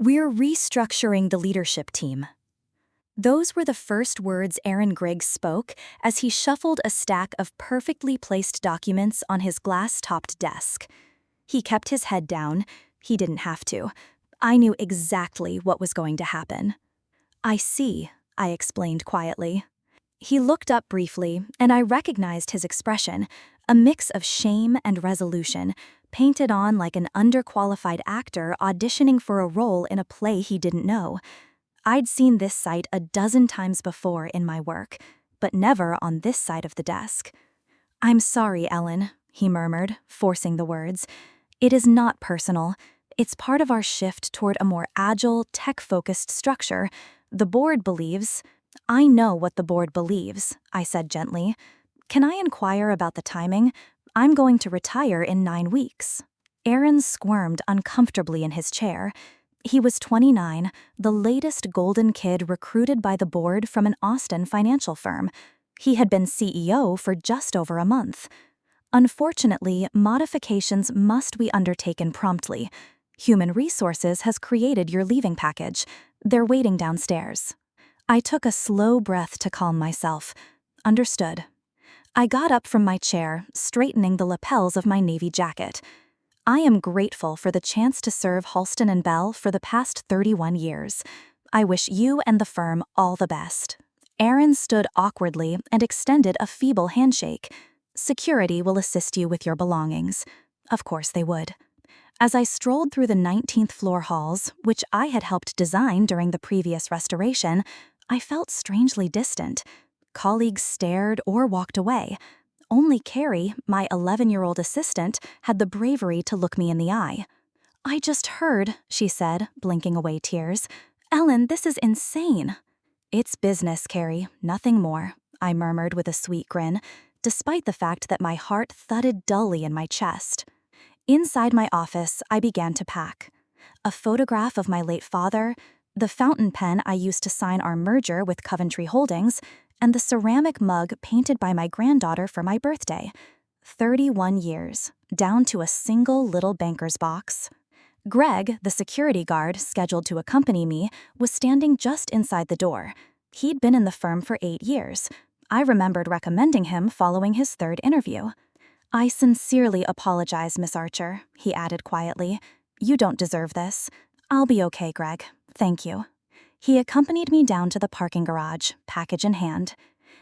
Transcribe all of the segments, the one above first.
We're restructuring the leadership team. Those were the first words Aaron Griggs spoke as he shuffled a stack of perfectly placed documents on his glass-topped desk. He kept his head down. He didn't have to. I knew exactly what was going to happen. "I see," I explained quietly. He looked up briefly, and I recognized his expression, a mix of shame and resolution, painted on like an underqualified actor auditioning for a role in a play he didn't know. I'd seen this sight a dozen times before in my work, but never on this side of the desk. "I'm sorry, Ellen," he murmured, forcing the words. "It is not personal. It's part of our shift toward a more agile, tech-focused structure. The board believes—" "I know what the board believes," I said gently. "Can I inquire about the timing? I'm going to retire in 9 weeks." Aaron squirmed uncomfortably in his chair. He was 29, the latest golden kid recruited by the board from an Austin financial firm. He had been CEO for just over a month. "Unfortunately, modifications must be undertaken promptly. Human Resources has created your leaving package. They're waiting downstairs." I took a slow breath to calm myself. "Understood." I got up from my chair, straightening the lapels of my navy jacket. "I am grateful for the chance to serve Halston & Bell for the past 31 years. I wish you and the firm all the best." Aaron stood awkwardly and extended a feeble handshake. "Security will assist you with your belongings." Of course they would. As I strolled through the 19th floor halls, which I had helped design during the previous restoration, I felt strangely distant. Colleagues stared or walked away. Only Carrie, my 11-year-old assistant, had the bravery to look me in the eye. "I just heard," she said, blinking away tears. "Ellen, this is insane." "It's business, Carrie, nothing more," I murmured with a sweet grin, despite the fact that my heart thudded dully in my chest. Inside my office, I began to pack. A photograph of my late father, the fountain pen I used to sign our merger with Coventry Holdings, and the ceramic mug painted by my granddaughter for my birthday. 31 years, down to a single little banker's box. Greg, the security guard scheduled to accompany me, was standing just inside the door. He'd been in the firm for 8 years. I remembered recommending him following his 3rd interview. "I sincerely apologize, Miss Archer," he added quietly. "You don't deserve this. I'll be okay, Greg. Thank you." He accompanied me down to the parking garage, package in hand.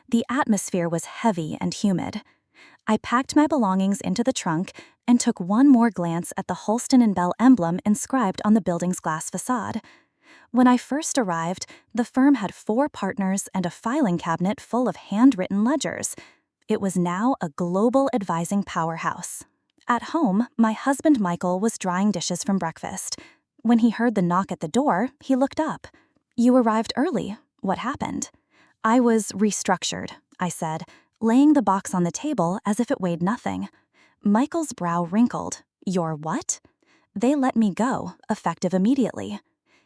The atmosphere was heavy and humid. I packed my belongings into the trunk and took one more glance at the Halston & Bell emblem inscribed on the building's glass facade. When I first arrived, the firm had 4 partners and a filing cabinet full of handwritten ledgers. It was now a global advising powerhouse. At home, my husband Michael was drying dishes from breakfast. When he heard the knock at the door, he looked up. "You arrived early. What happened?" "I was restructured," I said, laying the box on the table as if it weighed nothing. Michael's brow wrinkled. "Your what?" "They let me go, effective immediately."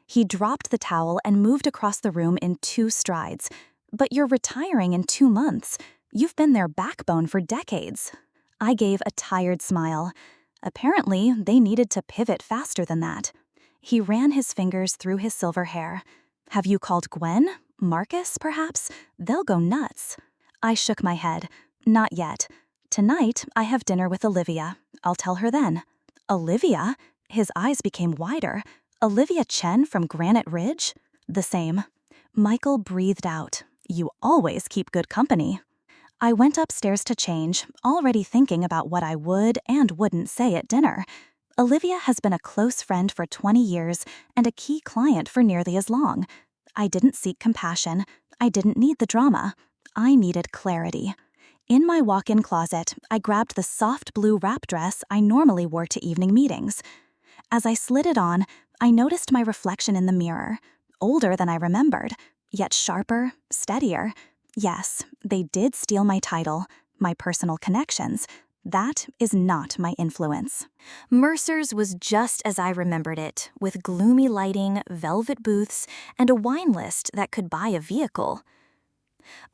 He dropped the towel and moved across the room in 2 strides. "But you're retiring in 2 months. You've been their backbone for decades." I gave a tired smile. Apparently, they needed to pivot faster than that. He ran his fingers through his silver hair. "Have you called Gwen? Marcus, perhaps? They'll go nuts." I shook my head. "Not yet. Tonight, I have dinner with Olivia. I'll tell her then." "Olivia?" His eyes became wider. "Olivia Chen from Granite Ridge?" "The same." Michael breathed out. "You always keep good company." I went upstairs to change, already thinking about what I would and wouldn't say at dinner. Olivia has been a close friend for 20 years and a key client for nearly as long. I didn't seek compassion. I didn't need the drama. I needed clarity. In my walk-in closet, I grabbed the soft blue wrap dress I normally wore to evening meetings. As I slid it on, I noticed my reflection in the mirror. Older than I remembered, yet sharper, steadier. Yes, they did steal my title, my personal connections. That is not my influence. Mercer's was just as I remembered it, with gloomy lighting, velvet booths, and a wine list that could buy a vehicle.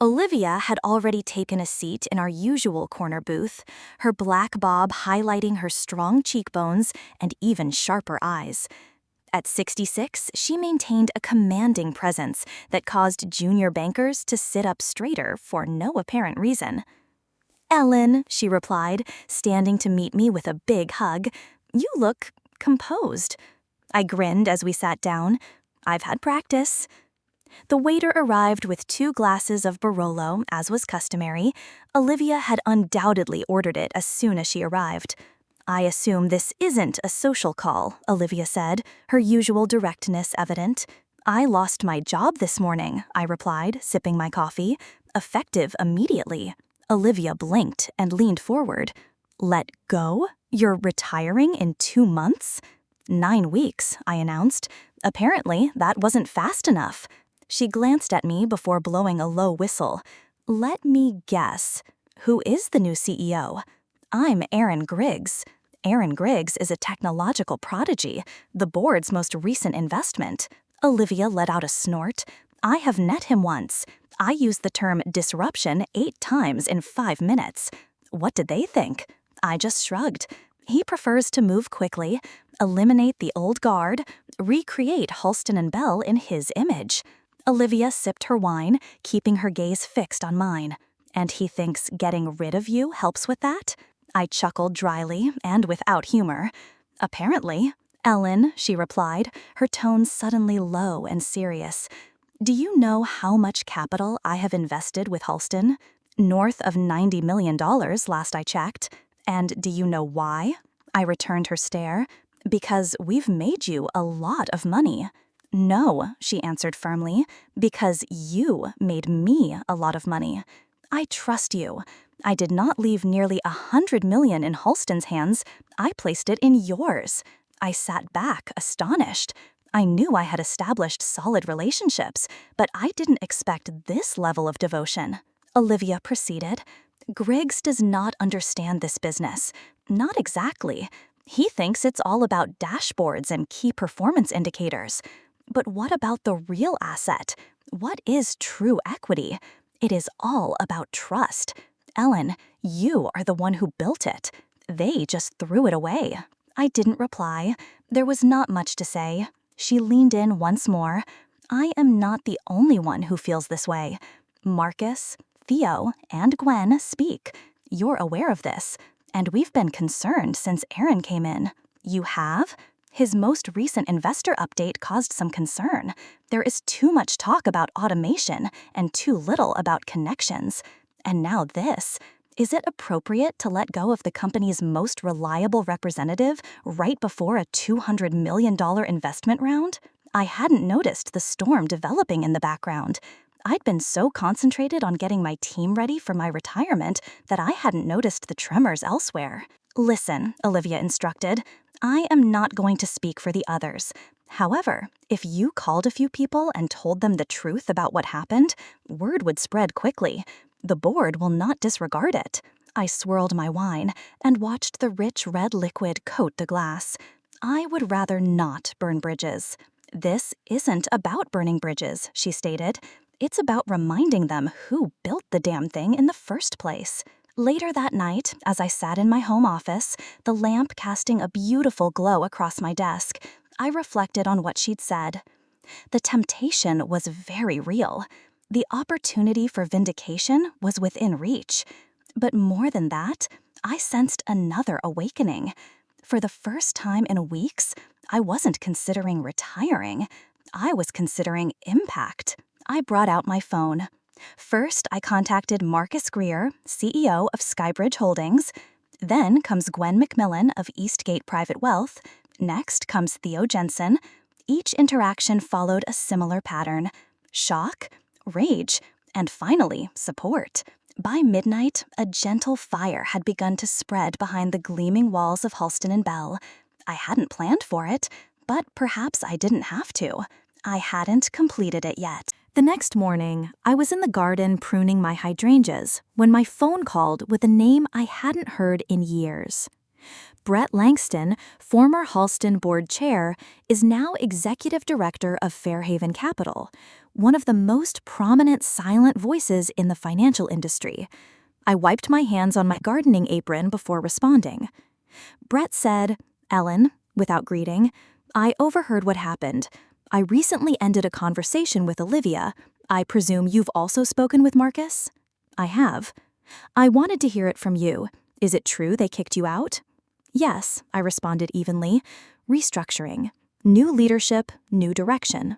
Olivia had already taken a seat in our usual corner booth, her black bob highlighting her strong cheekbones and even sharper eyes. At 66, she maintained a commanding presence that caused junior bankers to sit up straighter for no apparent reason. "Ellen," she replied, standing to meet me with a big hug, "you look composed." I grinned as we sat down. "I've had practice." The waiter arrived with 2 glasses of Barolo, as was customary. Olivia had undoubtedly ordered it as soon as she arrived. "I assume this isn't a social call," Olivia said, her usual directness evident. "I lost my job this morning," I replied, sipping my coffee. "Effective immediately." Olivia blinked and leaned forward. "Let go? You're retiring in 2 months?" "9 weeks," I announced. "Apparently, that wasn't fast enough." She glanced at me before blowing a low whistle. "Let me guess. Who is the new CEO?" "I'm Aaron Griggs." "Aaron Griggs is a technological prodigy, the board's most recent investment." Olivia let out a snort. "I have met him once. I used the term disruption 8 times in 5 minutes. What did they think?" I just shrugged. "He prefers to move quickly, eliminate the old guard, recreate Halston & Bell in his image." Olivia sipped her wine, keeping her gaze fixed on mine. "And he thinks getting rid of you helps with that?" I chuckled dryly and without humor. "Apparently." "Ellen," she replied, her tone suddenly low and serious, "do you know how much capital I have invested with Halston? North of $90 million last I checked. And do you know why?" I returned her stare. "Because we've made you a lot of money." "No," she answered firmly, "because you made me a lot of money. I trust you. I did not leave nearly $100 million in Halston's hands. I placed it in yours." I sat back, astonished. I knew I had established solid relationships, but I didn't expect this level of devotion. Olivia proceeded. "Griggs does not understand this business. Not exactly. He thinks it's all about dashboards and key performance indicators. But what about the real asset? What is true equity? It is all about trust. Ellen, you are the one who built it. They just threw it away." I didn't reply. There was not much to say. She leaned in once more. "I am not the only one who feels this way. Marcus, Theo, and Gwen speak. You're aware of this. And we've been concerned since Aaron came in." "You have?" "His most recent investor update caused some concern. There is too much talk about automation and too little about connections. And now this. Is it appropriate to let go of the company's most reliable representative right before a $200 million investment round?" I hadn't noticed the storm developing in the background. I'd been so concentrated on getting my team ready for my retirement that I hadn't noticed the tremors elsewhere. "Listen," Olivia instructed, "I am not going to speak for the others. However, if you called a few people and told them the truth about what happened, word would spread quickly. The board will not disregard it." I swirled my wine and watched the rich red liquid coat the glass. "I would rather not burn bridges." "This isn't about burning bridges," she stated. "It's about reminding them who built the damn thing in the first place." Later that night, as I sat in my home office, the lamp casting a beautiful glow across my desk, I reflected on what she'd said. The temptation was very real. The opportunity for vindication was within reach. But more than that, I sensed another awakening. For the first time in weeks, I wasn't considering retiring. I was considering impact. I brought out my phone. First, I contacted Marcus Greer, CEO of Skybridge Holdings. Then comes Gwen McMillan of Eastgate Private Wealth. Next comes Theo Jensen. Each interaction followed a similar pattern: shock, rage, and finally, support. By midnight, a gentle fire had begun to spread behind the gleaming walls of Halston & Bell. I hadn't planned for it, but perhaps I didn't have to. I hadn't completed it yet. The next morning, I was in the garden pruning my hydrangeas when my phone called with a name I hadn't heard in years. Brett Langston, former Halston board chair, is now executive director of Fairhaven Capital, one of the most prominent silent voices in the financial industry. I wiped my hands on my gardening apron before responding. Brett said, "Ellen," without greeting, I overheard what happened. I recently ended a conversation with Olivia. I presume you've also spoken with Marcus? I have. I wanted to hear it from you. Is it true they kicked you out? Yes, I responded evenly. Restructuring. New leadership, new direction.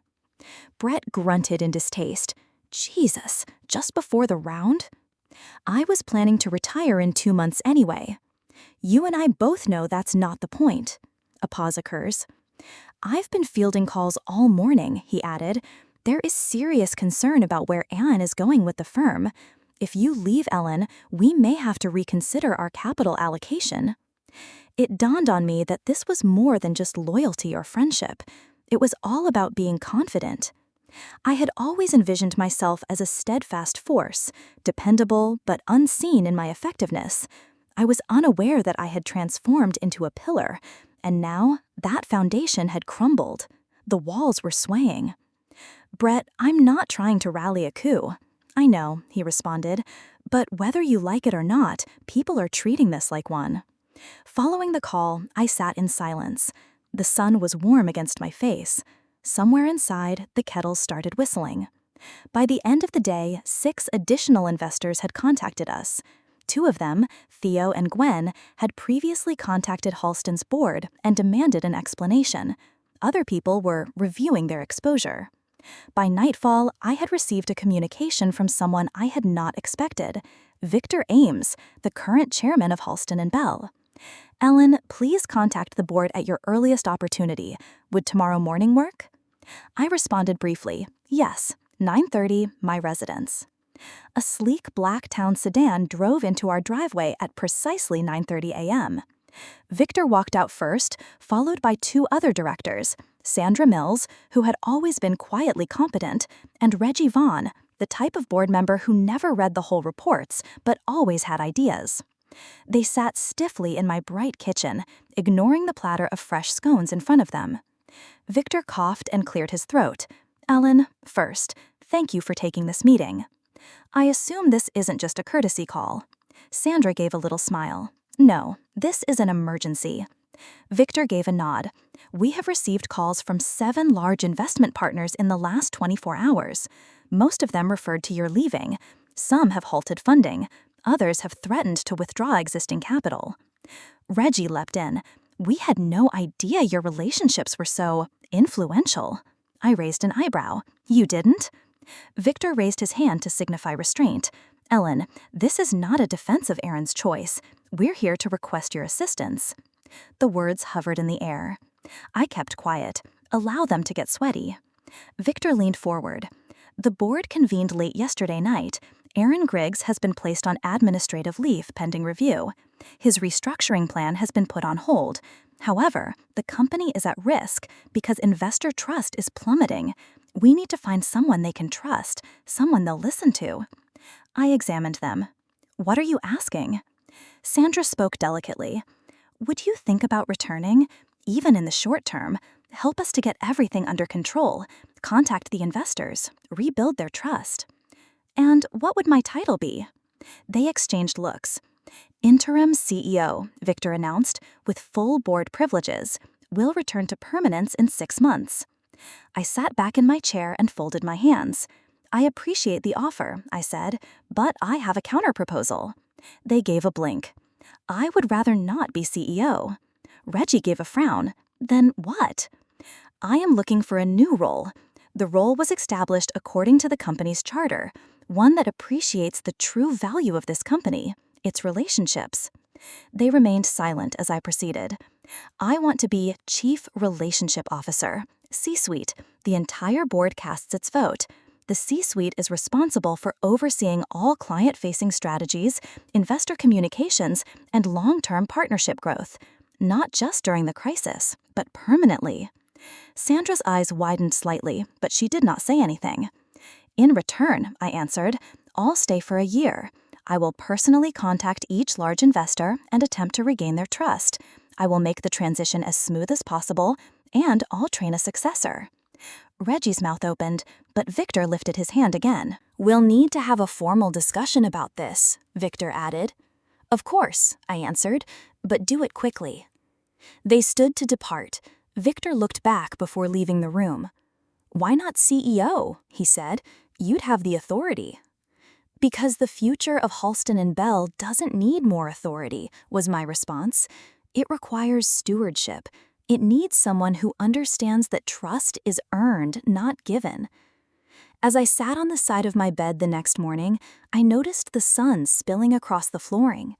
Brett grunted in distaste. Jesus, just before the round? I was planning to retire in 2 months anyway. You and I both know that's not the point. A pause occurs. I've been fielding calls all morning, he added. There is serious concern about where Anne is going with the firm. If you leave Ellen, we may have to reconsider our capital allocation. It dawned on me that this was more than just loyalty or friendship. It was all about being confident. I had always envisioned myself as a steadfast force, dependable but unseen in my effectiveness. I was unaware that I had transformed into a pillar, and now that foundation had crumbled. The walls were swaying. Brett, I'm not trying to rally a coup. I know, he responded, but whether you like it or not, people are treating this like one. Following the call, I sat in silence. The sun was warm against my face. Somewhere inside, the kettles started whistling. By the end of the day, 6 additional investors had contacted us. 2 of them, Theo and Gwen, had previously contacted Halston's board and demanded an explanation. Other people were reviewing their exposure. By nightfall, I had received a communication from someone I had not expected, Victor Ames, the current chairman of Halston and Bell. Ellen, please contact the board at your earliest opportunity. Would tomorrow morning work? I responded briefly, yes, 9:30, my residence. A sleek black town sedan drove into our driveway at precisely 9:30 a.m. Victor walked out first, followed by 2 other directors, Sandra Mills, who had always been quietly competent, and Reggie Vaughn, the type of board member who never read the whole reports, but always had ideas. They sat stiffly in my bright kitchen, ignoring the platter of fresh scones in front of them. Victor coughed and cleared his throat. Ellen, first, thank you for taking this meeting. I assume this isn't just a courtesy call. Sandra gave a little smile. No, this is an emergency. Victor gave a nod. We have received calls from 7 large investment partners in the last 24 hours. Most of them referred to your leaving. Some have halted funding. Others have threatened to withdraw existing capital. Reggie leapt in. We had no idea your relationships were so influential. I raised an eyebrow. You didn't? Victor raised his hand to signify restraint. Ellen, this is not a defense of Aaron's choice. We're here to request your assistance. The words hovered in the air. I kept quiet. Allow them to get sweaty. Victor leaned forward. The board convened late yesterday night. Aaron Griggs has been placed on administrative leave pending review. His restructuring plan has been put on hold. However, the company is at risk because investor trust is plummeting. We need to find someone they can trust, someone they'll listen to. I examined them. What are you asking? Sandra spoke delicately. Would you think about returning? Even in the short term, help us to get everything under control, contact the investors, rebuild their trust. And what would my title be? They exchanged looks. Interim CEO, Victor announced, with full board privileges, will return to permanence in 6 months. I sat back in my chair and folded my hands. I appreciate the offer, I said, but I have a counterproposal. They gave a blink. I would rather not be CEO. Reggie gave a frown. Then what? I am looking for a new role. The role was established according to the company's charter, one that appreciates the true value of this company, its relationships. They remained silent as I proceeded. I want to be Chief Relationship Officer, C-Suite. The entire board casts its vote. The C-Suite is responsible for overseeing all client-facing strategies, investor communications, and long-term partnership growth, not just during the crisis, but permanently. Sandra's eyes widened slightly, but she did not say anything. In return, I answered, I'll stay for a year. I will personally contact each large investor and attempt to regain their trust. I will make the transition as smooth as possible, and I'll train a successor. Reggie's mouth opened, but Victor lifted his hand again. We'll need to have a formal discussion about this, Victor added. Of course, I answered, but do it quickly. They stood to depart. Victor looked back before leaving the room. "Why not CEO?" he said. "You'd have the authority." "Because the future of Halston and Bell doesn't need more authority," was my response. "It requires stewardship. It needs someone who understands that trust is earned, not given." As I sat on the side of my bed the next morning, I noticed the sun spilling across the flooring.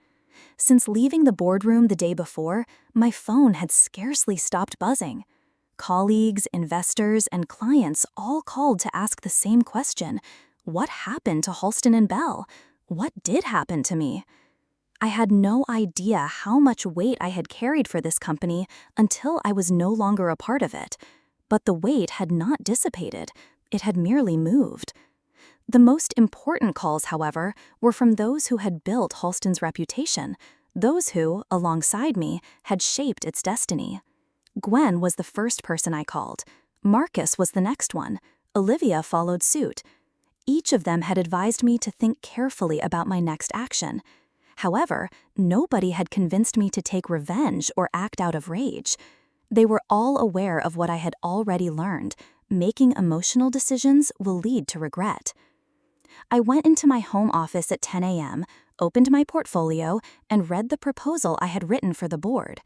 Since leaving the boardroom the day before, my phone had scarcely stopped buzzing. Colleagues, investors, and clients all called to ask the same question: what happened to Halston and Bell? What did happen to me? I had no idea how much weight I had carried for this company until I was no longer a part of it. But the weight had not dissipated. It had merely moved. The most important calls, however, were from those who had built Halston's reputation, those who, alongside me, had shaped its destiny. Gwen was the first person I called. Marcus was the next one. Olivia followed suit. Each of them had advised me to think carefully about my next action. However, nobody had convinced me to take revenge or act out of rage. They were all aware of what I had already learned: making emotional decisions will lead to regret. I went into my home office at 10 a.m., opened my portfolio, and read the proposal I had written for the board.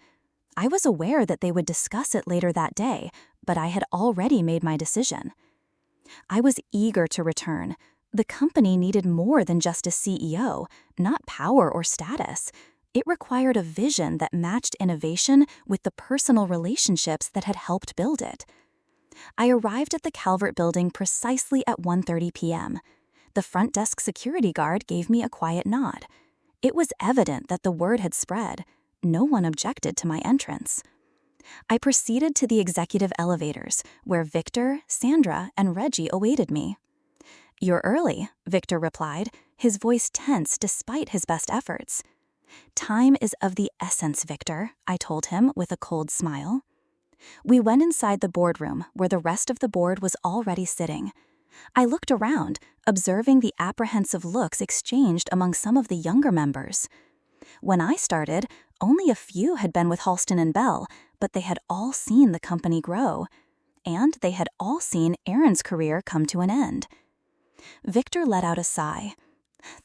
I was aware that they would discuss it later that day, but I had already made my decision. I was eager to return. The company needed more than just a CEO, not power or status. It required a vision that matched innovation with the personal relationships that had helped build it. I arrived at the Calvert building precisely at 1:30 p.m. The front desk security guard gave me a quiet nod. It was evident that the word had spread. No one objected to my entrance. I proceeded to the executive elevators, where Victor, Sandra, and Reggie awaited me. "You're early," Victor replied, his voice tense despite his best efforts. "Time is of the essence, Victor," I told him with a cold smile. We went inside the boardroom, where the rest of the board was already sitting. I looked around, observing the apprehensive looks exchanged among some of the younger members. When I started, only a few had been with Halston and Bell, but they had all seen the company grow. And they had all seen Aaron's career come to an end. Victor let out a sigh.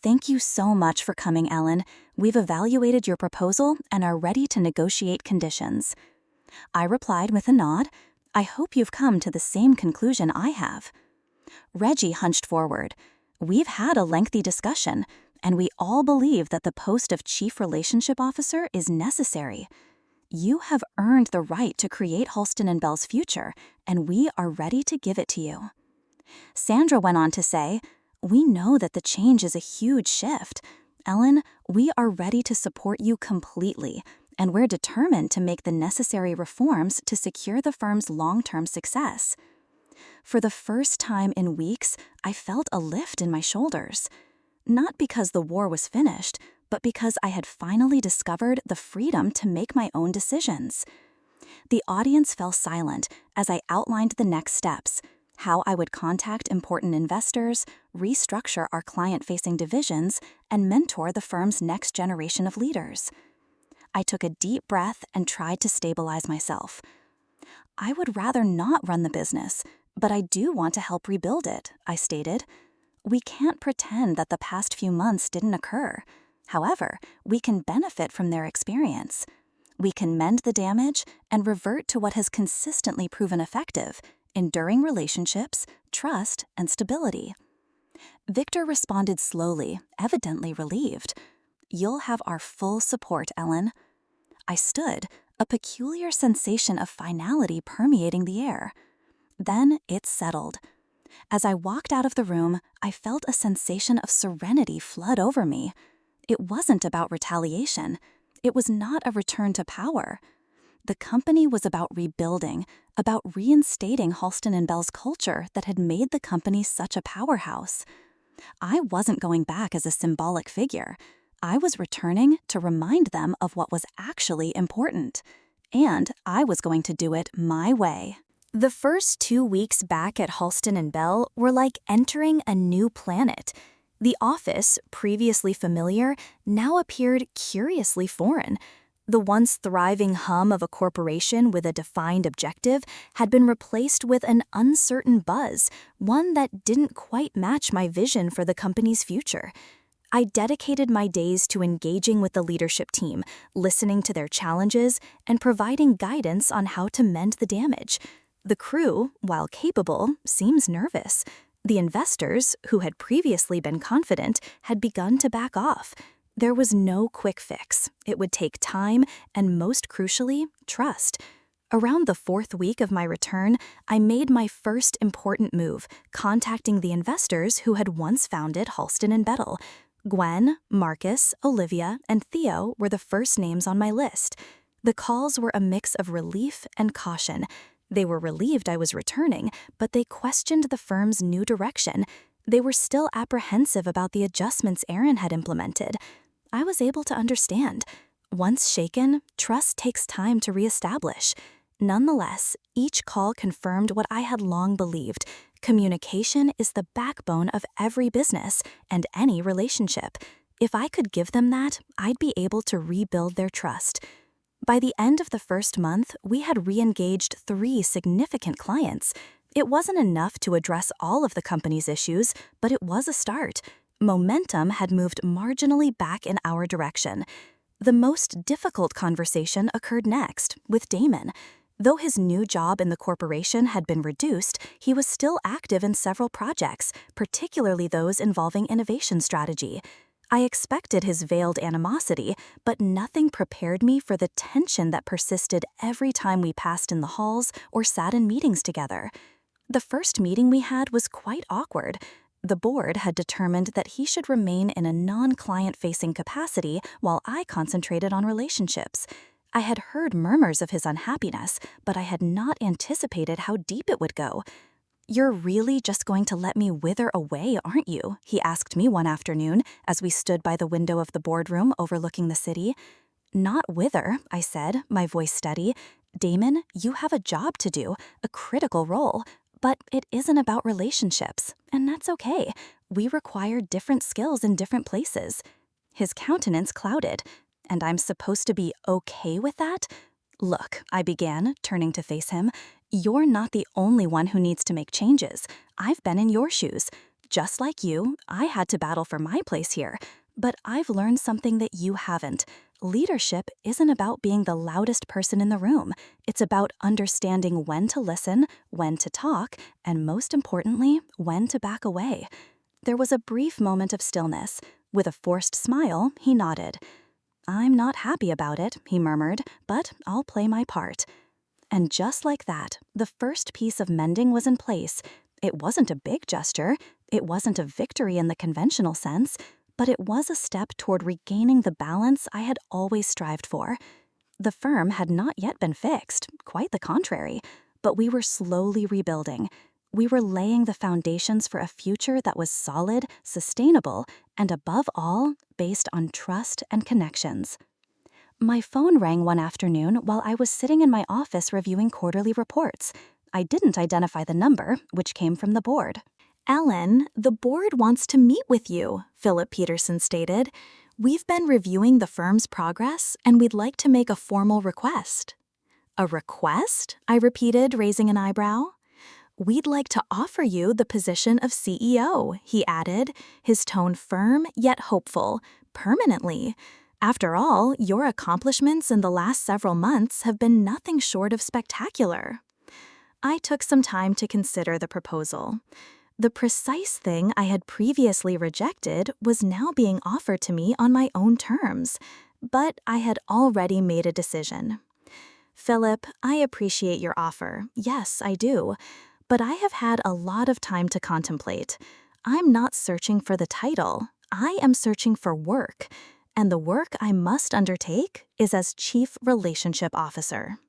"Thank you so much for coming, Ellen. We've evaluated your proposal and are ready to negotiate conditions." I replied with a nod. "I hope you've come to the same conclusion I have." Reggie hunched forward. "We've had a lengthy discussion, and we all believe that the post of Chief Relationship Officer is necessary. You have earned the right to create Halston and Bell's future, and we are ready to give it to you." Sandra went on to say, "We know that the change is a huge shift. Ellen, we are ready to support you completely, and we're determined to make the necessary reforms to secure the firm's long-term success." For the first time in weeks, I felt a lift in my shoulders. Not because the war was finished, but because I had finally discovered the freedom to make my own decisions. The audience fell silent as I outlined the next steps: how I would contact important investors, restructure our client-facing divisions, and mentor the firm's next generation of leaders. I took a deep breath and tried to stabilize myself. "I would rather not run the business, but I do want to help rebuild it," I stated. "We can't pretend that the past few months didn't occur. However, we can benefit from their experience. We can mend the damage and revert to what has consistently proven effective: enduring relationships, trust, and stability." Victor responded slowly, evidently relieved. "You'll have our full support, Ellen." I stood, a peculiar sensation of finality permeating the air. Then it settled. As I walked out of the room, I felt a sensation of serenity flood over me. It wasn't about retaliation. It was not a return to power. The company was about rebuilding, about reinstating Halston and Bell's culture that had made the company such a powerhouse. I wasn't going back as a symbolic figure. I was returning to remind them of what was actually important. And I was going to do it my way. The first 2 weeks back at Halston and Bell were like entering a new planet. The office, previously familiar, now appeared curiously foreign. The once thriving hum of a corporation with a defined objective had been replaced with an uncertain buzz, one that didn't quite match my vision for the company's future. I dedicated my days to engaging with the leadership team, listening to their challenges, and providing guidance on how to mend the damage. The crew, while capable, seems nervous. The investors, who had previously been confident, had begun to back off. There was no quick fix. It would take time and, most crucially, trust. Around the fourth week of my return, I made my first important move, contacting the investors who had once founded Halston & Bettel. Gwen, Marcus, Olivia, and Theo were the first names on my list. The calls were a mix of relief and caution. They were relieved I was returning, but they questioned the firm's new direction. They were still apprehensive about the adjustments Aaron had implemented. I was able to understand. Once shaken, trust takes time to reestablish. Nonetheless, each call confirmed what I had long believed. Communication is the backbone of every business and any relationship. If I could give them that, I'd be able to rebuild their trust. By the end of the first month, we had re-engaged 3 significant clients. It wasn't enough to address all of the company's issues, but it was a start. Momentum had moved marginally back in our direction. The most difficult conversation occurred next, with Damon. Though his new job in the corporation had been reduced, he was still active in several projects, particularly those involving innovation strategy. I expected his veiled animosity, but nothing prepared me for the tension that persisted every time we passed in the halls or sat in meetings together. The first meeting we had was quite awkward. The board had determined that he should remain in a non-client-facing capacity while I concentrated on relationships. I had heard murmurs of his unhappiness, but I had not anticipated how deep it would go. "You're really just going to let me wither away, aren't you?" he asked me one afternoon as we stood by the window of the boardroom overlooking the city. "Not wither," I said, my voice steady. "Damon, you have a job to do, a critical role. But it isn't about relationships, and that's okay. We require different skills in different places." His countenance clouded. "And I'm supposed to be okay with that?" "Look," I began, turning to face him, "you're not the only one who needs to make changes. I've been in your shoes. Just like you, I had to battle for my place here. But I've learned something that you haven't. Leadership isn't about being the loudest person in the room. It's about understanding when to listen, when to talk, and most importantly, when to back away." There was a brief moment of stillness. With a forced smile, he nodded. "I'm not happy about it," he murmured, "but I'll play my part." And just like that, the first piece of mending was in place. It wasn't a big gesture. It wasn't a victory in the conventional sense. But it was a step toward regaining the balance I had always strived for. The firm had not yet been fixed, quite the contrary, but we were slowly rebuilding. We were laying the foundations for a future that was solid, sustainable, and above all, based on trust and connections. My phone rang one afternoon while I was sitting in my office reviewing quarterly reports. I didn't identify the number, which came from the board. "Ellen, the board wants to meet with you," Philip Peterson stated. "We've been reviewing the firm's progress, and we'd like to make a formal request." "A request?" I repeated, raising an eyebrow. "We'd like to offer you the position of CEO," he added, his tone firm yet hopeful, "permanently. After all, your accomplishments in the last several months have been nothing short of spectacular." I took some time to consider the proposal. The precise thing I had previously rejected was now being offered to me on my own terms, but I had already made a decision. "Philip, I appreciate your offer. Yes, I do. But I have had a lot of time to contemplate. I'm not searching for the title. I am searching for work, and the work I must undertake is as Chief Relationship Officer."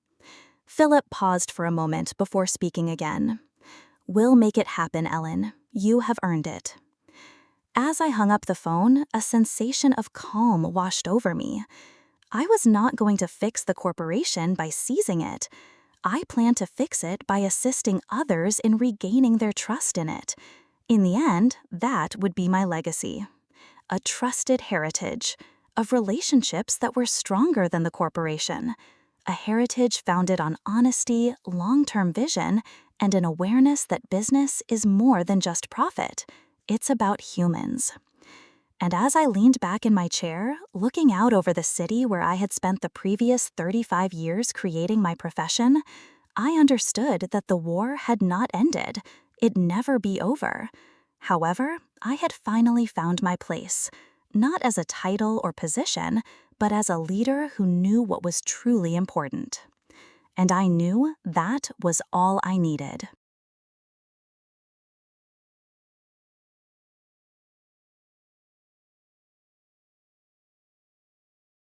Philip paused for a moment before speaking again. "We'll make it happen, Ellen. You have earned it." As I hung up the phone, a sensation of calm washed over me. I was not going to fix the corporation by seizing it. I planned to fix it by assisting others in regaining their trust in it. In the end, that would be my legacy. A trusted heritage, of relationships that were stronger than the corporation, a heritage founded on honesty, long-term vision, and an awareness that business is more than just profit. It's about humans. And as I leaned back in my chair, looking out over the city where I had spent the previous 35 years creating my profession, I understood that the war had not ended. It'd never be over. However, I had finally found my place, not as a title or position, but as a leader who knew what was truly important. And I knew that was all I needed.